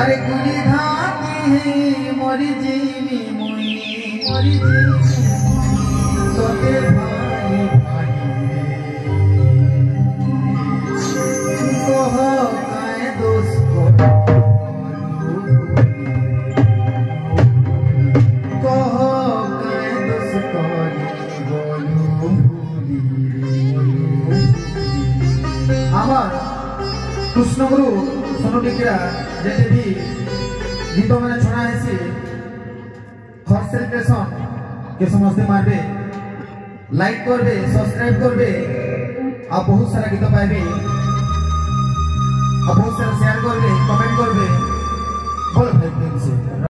अरे गुली घाती है मरी जीवी मुई मरी जीवी तोते भाई भाई कह काए दोस्त कृष्णगुरु सोनू टिकिरा जेते भी गीत मैंने छुड़ा है हॉट सेलिब्रेशन के समस्ते मारबे लाइक करबे सब्सक्राइब करबे आ बहुत सारा गीत पाइबे आ बहुत सारा शेयर करबे